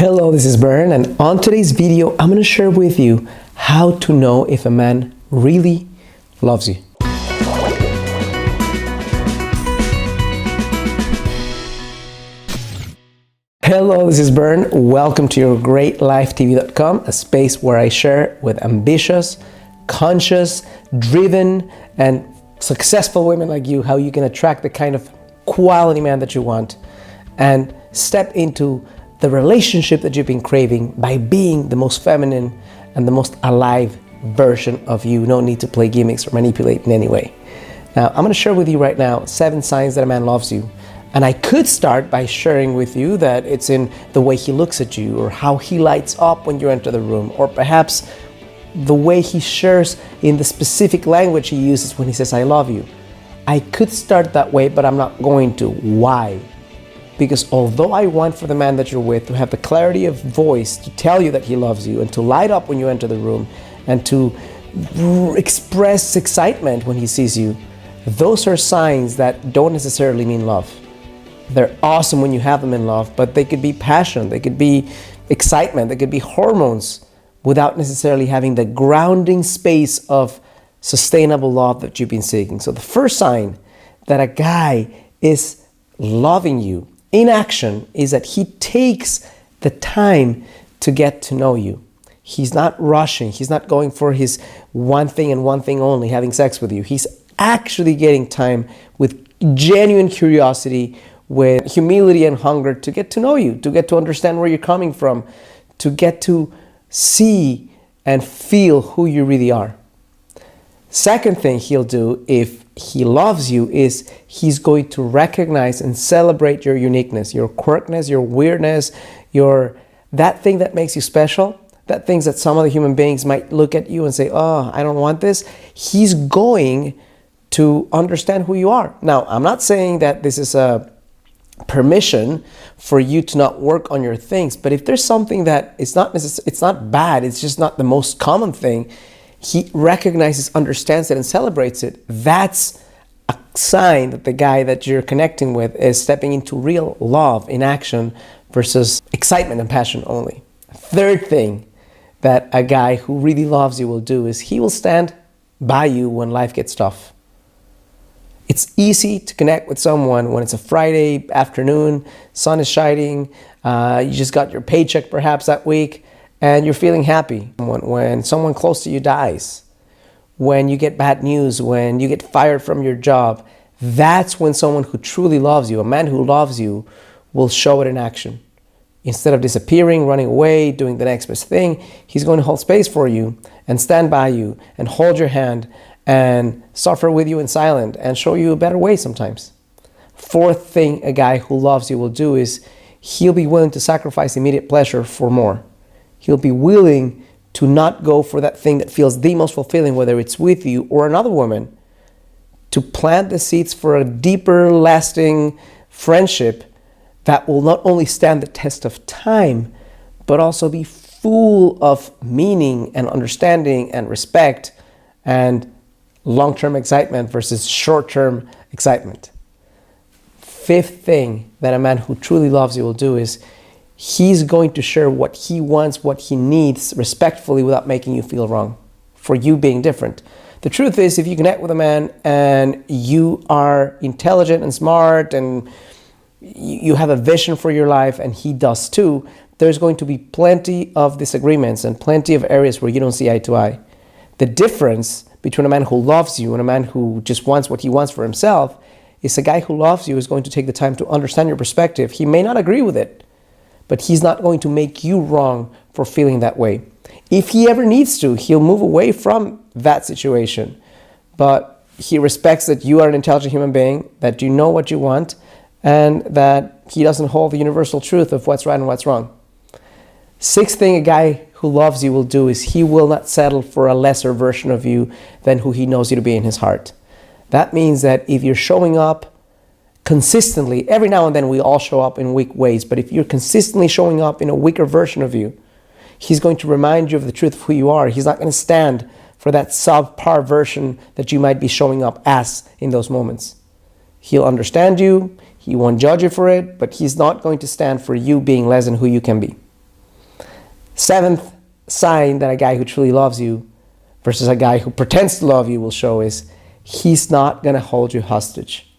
Hello, this is Bern, and on today's video, I'm going to share with you how to know if a man really loves you. Hello, this is Bern. Welcome to your greatlifetv.com, a space where I share with ambitious, conscious, driven, and successful women like you how you can attract the kind of quality man that you want and step into the relationship that you've been craving by being the most feminine and the most alive version of you. No need to play gimmicks or manipulate in any way. Now, I'm going to share with you right now 7 signs that a man loves you. And I could start by sharing with you that it's in the way he looks at you, or how he lights up when you enter the room, or perhaps the way he shares in the specific language he uses when he says, "I love you." I could start that way, but I'm not going to. Why? Because although I want for the man that you're with to have the clarity of voice to tell you that he loves you and to light up when you enter the room and to express excitement when he sees you, those are signs that don't necessarily mean love. They're awesome when you have them in love, but they could be passion, they could be excitement, they could be hormones without necessarily having the grounding space of sustainable love that you've been seeking. So the first sign that a guy is loving you in action is that he takes the time to get to know you. He's not rushing. He's not going for his one thing and one thing only, having sex with you. He's actually getting time with genuine curiosity, with humility and hunger to get to know you, to get to understand where you're coming from, to get to see and feel who you really are. Second thing he'll do if he loves you is he's going to recognize and celebrate your uniqueness, your quirkness, your weirdness, that thing that makes you special, that things that some other human beings might look at you and say, "Oh, I don't want this." He's going to understand who you are. Now, I'm not saying that this is a permission for you to not work on your things, but if there's something that it's not bad, it's just not the most common thing, he recognizes, understands it, and celebrates it. That's a sign that the guy that you're connecting with is stepping into real love in action versus excitement and passion only. Third thing that a guy who really loves you will do is he will stand by you when life gets tough. It's easy to connect with someone when it's a Friday afternoon, sun is shining, you just got your paycheck perhaps that week, and you're feeling happy. When someone close to you dies, when you get bad news, when you get fired from your job, that's when someone who truly loves you, a man who loves you, will show it in action. Instead of disappearing, running away, doing the next best thing, he's going to hold space for you and stand by you and hold your hand and suffer with you in silence and show you a better way sometimes. Fourth thing a guy who loves you will do is he'll be willing to sacrifice immediate pleasure for more. He'll be willing to not go for that thing that feels the most fulfilling, whether it's with you or another woman, to plant the seeds for a deeper, lasting friendship that will not only stand the test of time, but also be full of meaning and understanding and respect and long-term excitement versus short-term excitement. Fifth thing that a man who truly loves you will do is he's going to share what he wants, what he needs, respectfully, without making you feel wrong for you being different. The truth is, if you connect with a man and you are intelligent and smart and you have a vision for your life and he does too, there's going to be plenty of disagreements and plenty of areas where you don't see eye to eye. The difference between a man who loves you and a man who just wants what he wants for himself is a guy who loves you is going to take the time to understand your perspective. He may not agree with it, but he's not going to make you wrong for feeling that way. If he ever needs to, he'll move away from that situation. But he respects that you are an intelligent human being, that you know what you want, and that he doesn't hold the universal truth of what's right and what's wrong. Sixth thing a guy who loves you will do is he will not settle for a lesser version of you than who he knows you to be in his heart. That means that if you're showing up consistently, every now and then we all show up in weak ways, but if you're consistently showing up in a weaker version of you, he's going to remind you of the truth of who you are. He's not going to stand for that subpar version that you might be showing up as in those moments. He'll understand you, he won't judge you for it, but he's not going to stand for you being less than who you can be. Seventh sign that a guy who truly loves you versus a guy who pretends to love you will show is he's not going to hold you hostage.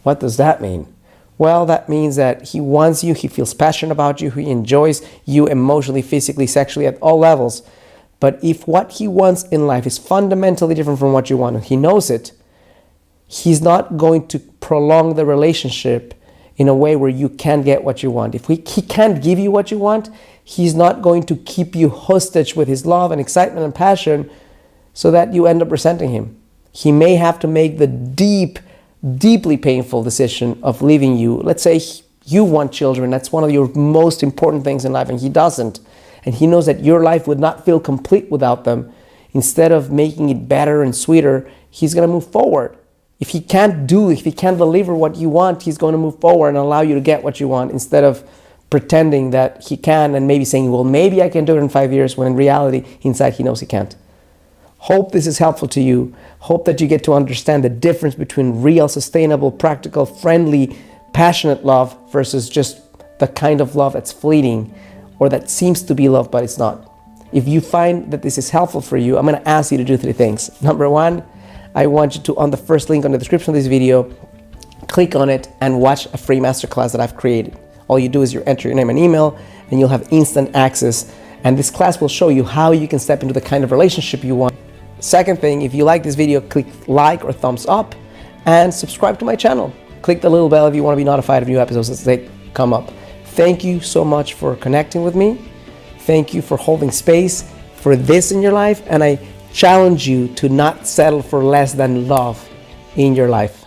What does that mean? Well, that means that he wants you, he feels passionate about you, he enjoys you emotionally, physically, sexually, at all levels. But if what he wants in life is fundamentally different from what you want, and he knows it, he's not going to prolong the relationship in a way where you can't get what you want. If he can't give you what you want, he's not going to keep you hostage with his love and excitement and passion so that you end up resenting him. He may have to make the deeply painful decision of leaving you. Let's say you want children. That's one of your most important things in life, and he doesn't. And he knows that your life would not feel complete without them. Instead of making it better and sweeter, he's going to move forward. If he can't deliver what you want, he's going to move forward and allow you to get what you want instead of pretending that he can and maybe saying, well, maybe I can do it in 5 years, when in reality, inside he knows he can't. Hope this is helpful to you. Hope that you get to understand the difference between real, sustainable, practical, friendly, passionate love versus just the kind of love that's fleeting or that seems to be love, but it's not. If you find that this is helpful for you, I'm going to ask you to do 3 things. Number 1, I want you to, on the first link on the description of this video, click on it and watch a free masterclass that I've created. All you do is you enter your name and email and you'll have instant access. And this class will show you how you can step into the kind of relationship you want. Second thing, if you like this video, click like or thumbs up and subscribe to my channel. Click the little bell if you want to be notified of new episodes as they come up. Thank you so much for connecting with me. Thank you for holding space for this in your life. And I challenge you to not settle for less than love in your life.